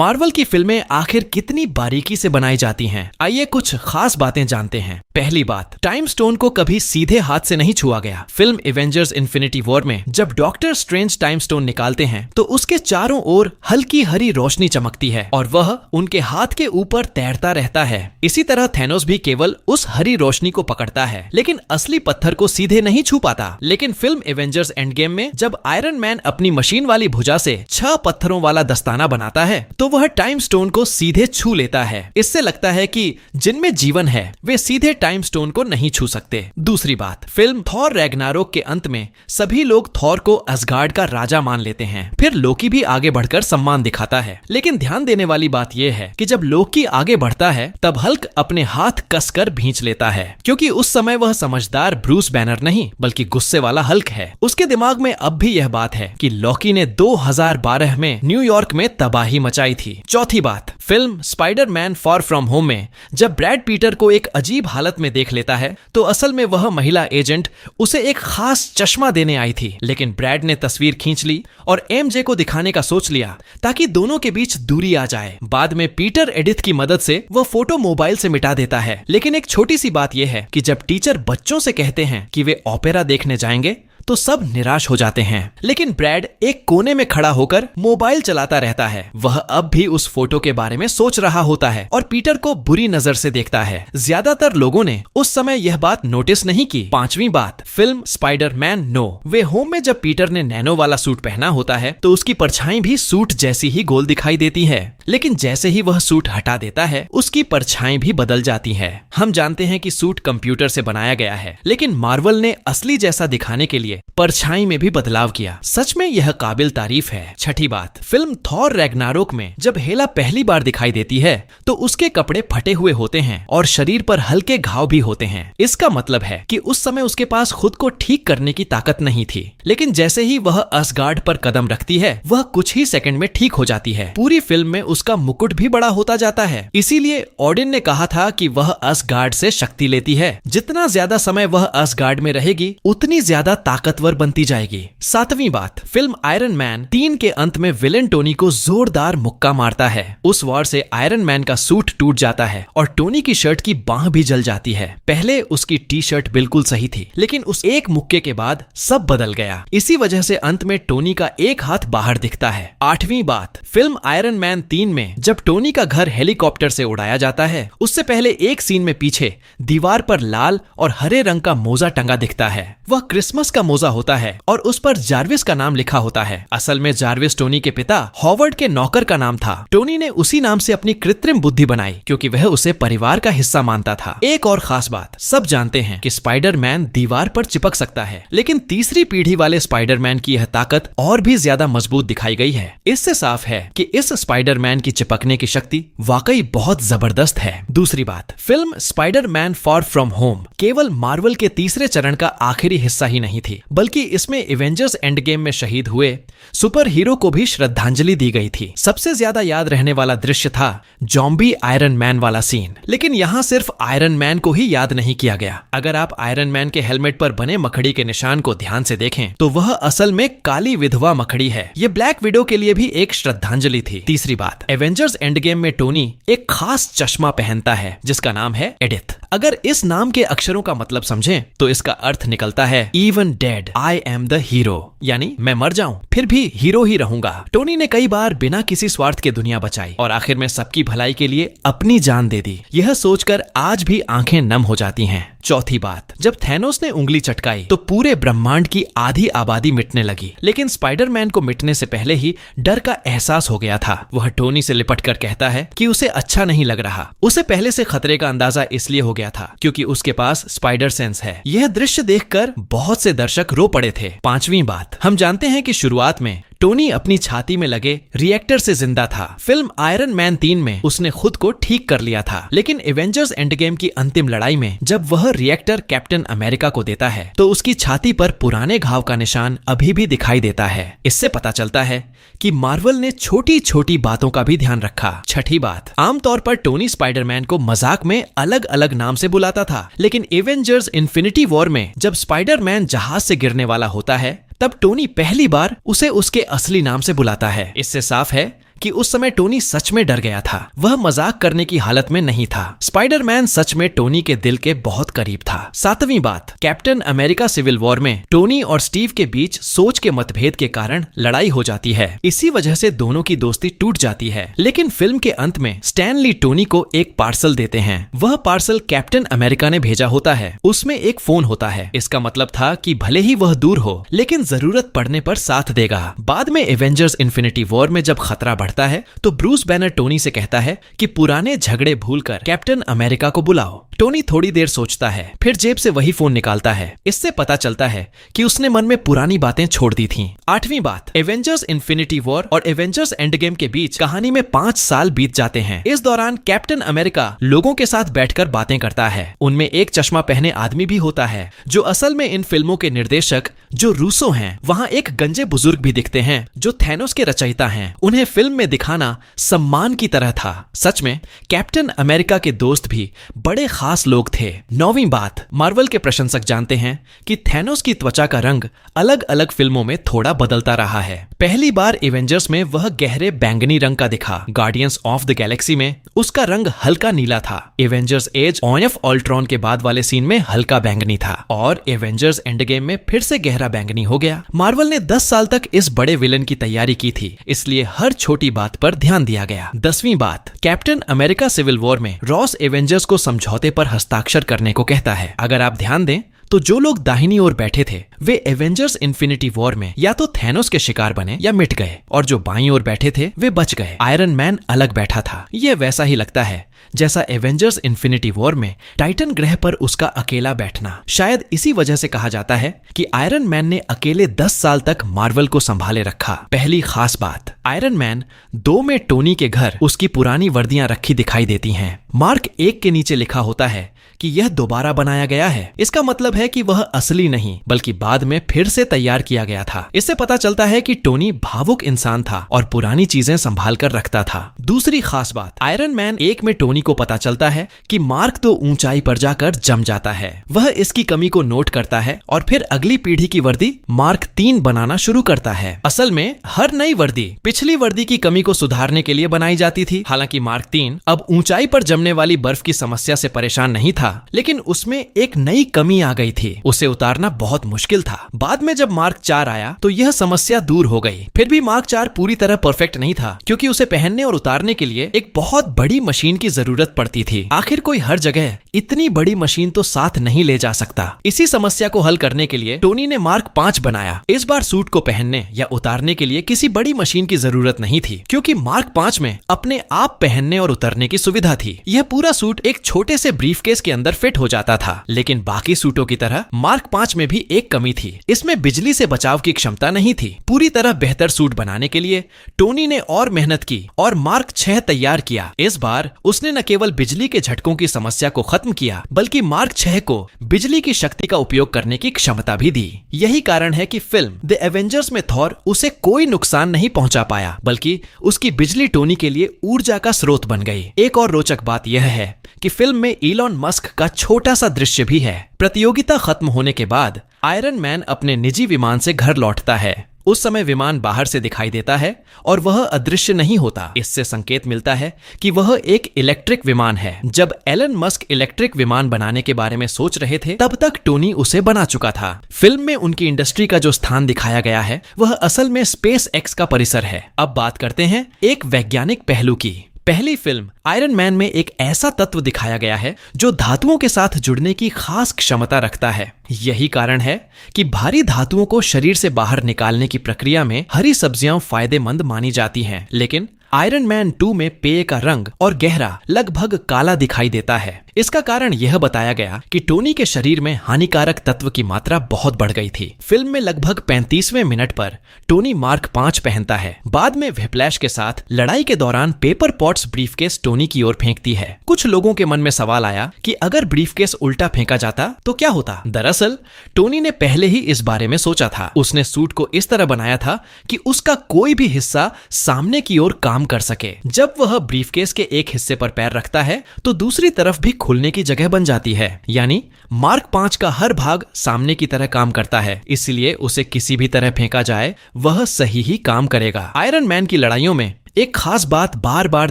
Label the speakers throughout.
Speaker 1: Marvel की फिल्में आखिर कितनी बारीकी से बनाई जाती हैं? आइए कुछ खास बातें जानते हैं। पहली बात, टाइम स्टोन को कभी सीधे हाथ से नहीं छुआ गया। फिल्म एवेंजर्स इन्फिनिटी वॉर में जब डॉक्टर स्ट्रेंज टाइम स्टोन निकालते हैं तो उसके चारों ओर हल्की हरी रोशनी चमकती है और वह उनके हाथ के ऊपर तैरता रहता है। इसी तरह थैनोस भी केवल उस हरी रोशनी को पकड़ता है, लेकिन असली पत्थर को सीधे नहीं छू पाता। लेकिन फिल्म एवेंजर्स एंड गेम में जब आयरन मैन अपनी मशीन वाली भुजा से 6 पत्थरों वाला दस्ताना बनाता है तो वह टाइम स्टोन को सीधे छू लेता है। इससे लगता है कि जिनमें जीवन है वे सीधे टाइम स्टोन को नहीं छू सकते। दूसरी बात, फिल्म थॉर रैग्नारोक के अंत में सभी लोग थॉर को असगार्ड का राजा मान लेते हैं। फिर लोकी भी आगे बढ़कर सम्मान दिखाता है, लेकिन ध्यान देने वाली बात यह है कि जब लोकी आगे बढ़ता है तब हल्क अपने हाथ कसकर भींच लेता है, क्योंकि उस समय वह समझदार ब्रूस बैनर नहीं बल्कि गुस्से वाला हल्क है। उसके दिमाग में अब भी यह बात है कि लोकी ने 2012 में न्यूयॉर्क में तबाही मचाई थी। चौथी बात, film Spiderman far from home में जब ब्रैड पीटर को एक अजीब हालत में देख लेता है तो असल में वह महिला एजेंट उसे एक खास चश्मा देने आई थी, लेकिन ब्रैड ने तस्वीर खींच ली और एमजे को दिखाने का सोच लिया ताकि दोनों के बीच दूरी आ जाए। बाद में पीटर एडिथ की मदद से वह फोटो मोबाइल से मिटा देता है। लेकिन एक छोटी सी बात यह है कि जब टीचर बच्चों से कहते हैं कि वे ओपेरा देखने जाएंगे तो सब निराश हो जाते हैं, लेकिन ब्रैड एक कोने में खड़ा होकर मोबाइल चलाता रहता है। वह अब भी उस फोटो के बारे में सोच रहा होता है और पीटर को बुरी नजर से देखता है। ज्यादातर लोगों ने उस समय यह बात नोटिस नहीं की। पांचवी बात, फिल्म स्पाइडरमैन नो वे होम में जब पीटर ने नैनो वाला सूट पहना होता है तो उसकी परछाई भी सूट जैसी ही गोल दिखाई देती है, लेकिन जैसे ही वह सूट हटा देता है उसकी परछाई भी बदल जाती है। हम जानते हैं कि सूट कंप्यूटर से बनाया गया है, लेकिन मार्वल ने असली जैसा दिखाने के लिए परछाई में भी बदलाव किया। सच में यह काबिल तारीफ है। छठी बात, फिल्म थॉर रैग्नारोक में जब हेला पहली बार दिखाई देती है तो उसके कपड़े फटे हुए होते हैं और शरीर पर हल्के घाव भी होते हैं। इसका मतलब है कि उस समय उसके पास खुद को ठीक करने की ताकत नहीं थी, लेकिन जैसे ही वह असगार्ड पर कदम रखती है वह कुछ ही सेकंड में ठीक हो जाती है। पूरी फिल्म में उसका मुकुट भी बड़ा होता जाता है। इसीलिए ऑडिन ने कहा था कि वह असगार्ड से शक्ति लेती है। जितना ज्यादा समय वह असगार्ड में रहेगी उतनी ज्यादा ताकतवर बनती जाएगी। सातवीं बात, फिल्म आयरन मैन 3 के अंत में विलेन टोनी को जोरदार मुक्का मारता है। उस वार से आयरन मैन का सूट टूट जाता है और टोनी की शर्ट की बांह भी जल जाती है। पहले उसकी टी शर्ट बिल्कुल सही थी, लेकिन उस एक मुक्के के बाद सब बदल गया। इसी वजह से अंत में टोनी का एक हाथ बाहर दिखता है। आठवीं बात, फिल्म आयरन मैन 3 में जब टोनी का घर हेलीकॉप्टर से उड़ाया जाता है उससे पहले एक सीन में पीछे दीवार पर लाल और हरे रंग का मोजा टंगा दिखता है। वह क्रिसमस का मोजा होता है और उस पर जार्विस का नाम लिखा होता है। असल में जार्विस टोनी के पिता हॉवर्ड के नौकर का नाम था। टोनी ने उसी नाम से अपनी कृत्रिम बुद्धि बनाई क्योंकि वह उसे परिवार का हिस्सा मानता था। एक और खास बात, सब जानते हैं कि स्पाइडरमैन दीवार पर चिपक सकता है, लेकिन तीसरी पीढ़ी वाले स्पाइडरमैन की यह ताकत और भी ज्यादा मजबूत दिखाई गई है। इससे साफ है कि इस स्पाइडरमैन की चिपकने की शक्ति वाकई बहुत जबरदस्त है। दूसरी बात, film Spiderman far from home केवल मार्वल के तीसरे चरण का आखिरी हिस्सा ही नहीं थी, बल्कि इसमें एवेंजर्स एंड गेम में शहीद हुए सुपर हीरो को भी श्रद्धांजलि दी गई थी। सबसे ज्यादा याद रहने वाला दृश्य था जॉम्बी आयरन मैन वाला सीन, लेकिन यहाँ सिर्फ आयरन मैन को ही याद नहीं किया गया। अगर आप आयरन मैन के हेलमेट पर बने मकड़ी के निशान को ध्यान से देखें तो वह असल में काली विधवा मकड़ी है। ये ब्लैक विडो के लिए भी एक श्रद्धांजलि थी। तीसरी बात, एवेंजर्स एंड गेम में टोनी एक खास चश्मा पहनता है जिसका नाम है एडिथ। अगर इस नाम के अक्षरों का मतलब समझें तो इसका अर्थ निकलता है even dead I am the hero, यानी मैं मर जाऊं फिर भी हीरो ही रहूंगा। टोनी ने कई बार बिना किसी स्वार्थ के दुनिया बचाई और आखिर में सबकी भलाई के लिए अपनी जान दे दी। यह सोचकर आज भी आंखें नम हो जाती हैं। चौथी बात, जब थैनोस ने उंगली चटकाई तो पूरे ब्रह्मांड की आधी आबादी मिटने लगी, लेकिन स्पाइडरमैन को मिटने से पहले ही डर का एहसास हो गया था। वह टोनी से लिपट कर कहता है कि उसे अच्छा नहीं लग रहा। उसे पहले से खतरे का अंदाजा इसलिए हो गया था क्योंकि उसके पास स्पाइडर सेंस है। यह दृश्य देखकर बहुत से दर्शक रो पड़े थे। पांचवी बात, हम जानते हैं कि शुरुआत में टोनी अपनी छाती में लगे रिएक्टर से जिंदा था। फिल्म आयरन मैन 3 में उसने खुद को ठीक कर लिया था, लेकिन एवेंजर्स एंड गेम की अंतिम लड़ाई में जब वह रिएक्टर कैप्टन अमेरिका को देता है तो उसकी छाती पर पुराने घाव का निशान अभी भी दिखाई देता है। इससे पता चलता है कि मार्वल ने छोटी छोटी बातों का भी ध्यान रखा। छठी बात, आमतौर पर टोनी स्पाइडरमैन को मजाक में अलग अलग नाम से बुलाता था, लेकिन एवेंजर्स इन्फिनिटी वॉर में जब स्पाइडरमैन जहाज से गिरने वाला होता है तब टोनी पहली बार उसे उसके असली नाम से बुलाता है। इससे साफ है कि उस समय टोनी सच में डर गया था। वह मजाक करने की हालत में नहीं था। स्पाइडरमैन सच में टोनी के दिल के बहुत करीब था। सातवीं बात, कैप्टन अमेरिका सिविल वॉर में टोनी और स्टीव के बीच सोच के मतभेद के कारण लड़ाई हो जाती है। इसी वजह से दोनों की दोस्ती टूट जाती है। लेकिन फिल्म के अंत में स्टैन ली टोनी को एक पार्सल देते हैं। वह पार्सल कैप्टन अमेरिका ने भेजा होता है। उसमें एक फोन होता है। इसका मतलब था कि भले ही वह दूर हो लेकिन जरूरत पड़ने पर साथ देगा। बाद में एवेंजर्स इन्फिनिटी वॉर में जब खतरा बढ़ता है तो ब्रूस बैनर टोनी से कहता है कि पुराने झगड़े भूलकर कैप्टन अमेरिका को बुलाओ। टोनी थोड़ी देर सोचता है, फिर जेब से वही फोन निकालता है। इससे पता चलता है कि उसने मन में पुरानी बातें छोड़ दी थीं। आठवीं बात, एवेंजर्स इन्फिनिटी वॉर और एवेंजर्स एंड गेम के बीच कहानी में 5 साल बीत जाते हैं। इस दौरान कैप्टन अमेरिका लोगों के साथ बैठकर बातें करता है। उनमें एक चश्मा पहने आदमी भी होता है जो असल में इन फिल्मों के निर्देशक जो रूसो हैं। वहाँ एक गंजे बुजुर्ग भी दिखते हैं जो थैनोस के रचयिता हैं। उन्हें फिल्म में दिखाना सम्मान की तरह था। सच में कैप्टन अमेरिका के दोस्त भी बड़े खास लोग थे। 9वीं बात, मार्वल के प्रशंसक जानते हैं कि थैनोस की त्वचा का रंग अलग अलग फिल्मों में थोड़ा बदलता रहा है। पहली बार एवेंजर्स में वह गहरे बैंगनी रंग का दिखा। गार्डियंस ऑफ द गैलेक्सी में उसका रंग हल्का नीला था। एवेंजर्स एज ऑफ अल्ट्रॉन के बाद वाले सीन में हल्का बैंगनी था और एवेंजर्स एंड गेम में फिर से गहरा बैंगनी हो गया। मार्वल ने 10 साल तक इस बड़े विलन की तैयारी की थी, इसलिए हर छोटी बात पर ध्यान दिया गया। 10वीं बात, कैप्टन अमेरिका सिविल वॉर में रॉस एवेंजर्स को समझौते पर हस्ताक्षर करने को कहता है। अगर आप ध्यान दें तो जो लोग दाहिनी ओर बैठे थे वे एवेंजर्स इन्फिनिटी वॉर में या तो थैनोस के शिकार बने या मिट गए, और जो बाईं ओर बैठे थे वे बच गए। आयरन मैन अलग बैठा था। यह वैसा ही लगता है जैसा एवेंजर्स इन्फिनिटी वॉर में टाइटन ग्रह पर उसका अकेला बैठना। शायद इसी वजह से कहा जाता है कि आयरन मैन ने अकेले 10 साल तक मार्वल को संभाले रखा। पहली खास बात, आयरन मैन 2 में टोनी के घर उसकी पुरानी वर्दियां रखी दिखाई देती हैं। मार्क 1 के नीचे लिखा होता है कि यह दोबारा बनाया गया है। इसका मतलब है कि वह असली नहीं बल्कि बाद में फिर से तैयार किया गया था। इससे पता चलता है कि टोनी भावुक इंसान था और पुरानी चीजें संभाल कर रखता था। दूसरी खास बात, आयरन मैन 1 में टोनी को पता चलता है कि मार्क तो ऊंचाई पर जाकर जम जाता है। वह इसकी कमी को नोट करता है और फिर अगली पीढ़ी की वर्दी मार्क 3 बनाना शुरू करता है। असल में हर नई वर्दी पिछली वर्दी की कमी को सुधारने के लिए बनाई जाती थी। हालांकि मार्क 3 अब ऊंचाई पर जमने वाली बर्फ की समस्या से परेशान नहीं था, लेकिन उसमें एक नई कमी आ गई थी। उसे उतारना बहुत मुश्किल था। बाद में जब मार्क 4 आया तो यह समस्या दूर हो गई। फिर भी मार्क 4 पूरी तरह परफेक्ट नहीं था क्योंकि उसे पहनने और उतारने के लिए एक बहुत बड़ी मशीन की जरूरत पड़ती थी। आखिर कोई हर जगह इतनी बड़ी मशीन तो साथ नहीं ले जा सकता। इसी समस्या को हल करने के लिए टोनी ने मार्क 5 बनाया। इस बार सूट को पहनने या उतारने के लिए किसी बड़ी मशीन की जरूरत नहीं थी क्योंकि मार्क 5 में अपने आप पहनने और उतरने की सुविधा थी। यह पूरा सूट एक छोटे से ब्रीफकेस के अंदर फिट हो जाता था। लेकिन बाकी सूटों की तरह मार्क 5 में भी एक कमी थी। इसमें बिजली से बचाव की क्षमता नहीं थी। पूरी तरह बेहतर सूट बनाने के लिए टोनी ने और मेहनत की और मार्क 6 तैयार किया। इस बार उसने न केवल बिजली के झटकों की समस्या को खत्म किया बल्कि मार्क 6 को बिजली की शक्ति का उपयोग करने की क्षमता भी दी। यही कारण है कि फिल्म द एवेंजर्स में थॉर उसे कोई नुकसान नहीं पहुंचा पाया बल्कि उसकी बिजली टोनी के लिए ऊर्जा का स्रोत बन गई। एक और रोचक बात यह है कि फिल्म में इलॉन मस्क का छोटा सा दृश्य भी है। प्रतियोगिता खत्म होने के बाद आयरन मैन अपने निजी विमान से घर लौटता है। उस समय विमान बाहर से दिखाई देता है और वह अदृश्य नहीं होता। इससे संकेत मिलता है कि वह एक इलेक्ट्रिक विमान है। जब एलन मस्क इलेक्ट्रिक विमान बनाने के बारे में सोच रहे थे तब तक टोनी उसे बना चुका था। फिल्म में उनकी इंडस्ट्री का जो स्थान दिखाया गया है वह असल में स्पेस एक्स का परिसर है। अब बात करते हैं एक वैज्ञानिक पहलू की। पहली फिल्म आयरन मैन में एक ऐसा तत्व दिखाया गया है जो धातुओं के साथ जुड़ने की खास क्षमता रखता है। यही कारण है कि भारी धातुओं को शरीर से बाहर निकालने की प्रक्रिया में हरी सब्जियां फायदेमंद मानी जाती हैं। लेकिन आयरन मैन 2 में पेय का रंग और गहरा लगभग काला दिखाई देता है। इसका कारण यह बताया गया कि टोनी के शरीर में हानिकारक तत्व की मात्रा बहुत बढ़ गई थी। फिल्म में लगभग 35वें मिनट पर टोनी मार्क 5 पहनता है। बाद में व्हिप्लैश के साथ लड़ाई के दौरान पेपर पॉट्स ब्रीफकेस टोनी की ओर फेंकती है। कुछ लोगों के मन में सवाल आया कि अगर ब्रीफकेस उल्टा फेंका जाता तो क्या होता। दरअसल टोनी ने पहले ही इस बारे में सोचा था। उसने सूट को इस तरह बनाया था कि उसका कोई भी हिस्सा सामने की ओर काम कर सके। जब वह ब्रीफकेस के एक हिस्से पर पैर रखता है तो दूसरी तरफ भी खुलने की जगह बन जाती है। यानी मार्क 5 का हर भाग सामने की तरह काम करता है, इसलिए उसे किसी भी तरह फेंका जाए वह सही ही काम करेगा। आयरन मैन की लड़ाइयों में एक खास बात बार बार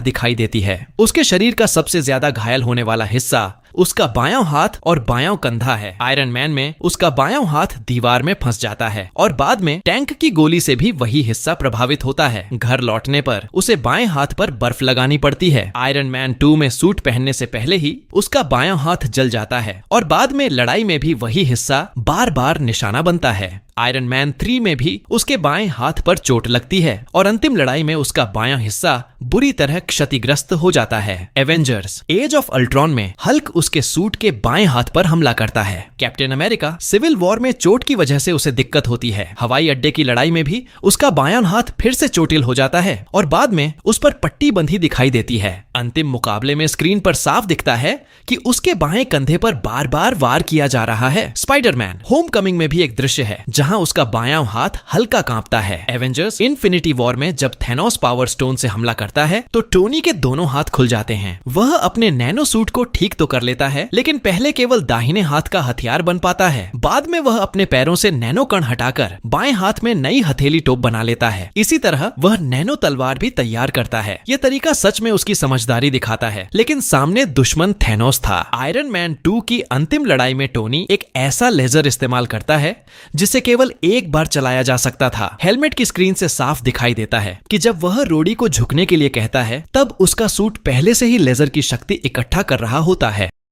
Speaker 1: दिखाई देती है। उसके शरीर का सबसे ज्यादा घायल होने वाला हिस्सा उसका बायां हाथ और बायां कंधा है। आयरन मैन में उसका बायां हाथ दीवार में फंस जाता है और बाद में टैंक की गोली से भी वही हिस्सा प्रभावित होता है। घर लौटने पर उसे बाएं हाथ पर बर्फ लगानी पड़ती है। आयरन मैन 2 में सूट पहनने से पहले ही उसका बायां हाथ जल जाता है और बाद में लड़ाई में भी वही हिस्सा बार बार निशाना बनता है। आयरन मैन 3 में भी उसके बाएं हाथ पर चोट लगती है और अंतिम लड़ाई में उसका बायां हिस्सा बुरी तरह क्षतिग्रस्त हो जाता है। एवेंजर्स एज ऑफ अल्ट्रॉन में हल्क उसके सूट के बाएं हाथ पर हमला करता है। कैप्टन अमेरिका सिविल वॉर में चोट की वजह से उसे दिक्कत होती है। हवाई अड्डे की लड़ाई में भी उसका बायां हाथ फिर से चोटिल हो जाता है और बाद में उस पर पट्टी बंधी दिखाई देती है। अंतिम मुकाबले में स्क्रीन पर साफ दिखता है कि उसके बाएं कंधे पर बार बार वार किया जा रहा है। स्पाइडरमैन होमकमिंग में भी एक दृश्य है जहां उसका बायां हाथ हल्का कांपता है। एवेंजर्स इन्फिनिटी वॉर में जब थैनोस पावर स्टोन से हमला करता है तो टोनी के दोनों हाथ खुल जाते हैं। वह अपने नैनो सूट को ठीक तो कर लेता है, लेकिन पहले केवल दाहिने हाथ का हथियार बन पाता है। बाद में वह अपने पैरों से नैनो कण हटाकर बाएं हाथ में नई हथेली टोप बना लेता है। इसी तरह वह नैनो तलवार भी तैयार करता है। यह तरीका सच में उसकी समझदारी दिखाता है, लेकिन सामने दुश्मन थैनोस था। आयरन मैन 2 की अंतिम लड़ाई में टोनी एक ऐसा लेजर इस्तेमाल करता है जिसे केवल एक बार चलाया जा सकता था। हेलमेट की स्क्रीन से साफ दिखाई देता है कि जब वह रोडी को झुकने के लिए कहता है तब उसका सूट पहले से ही लेजर की शक्ति इकट्ठा कर रहा होता है।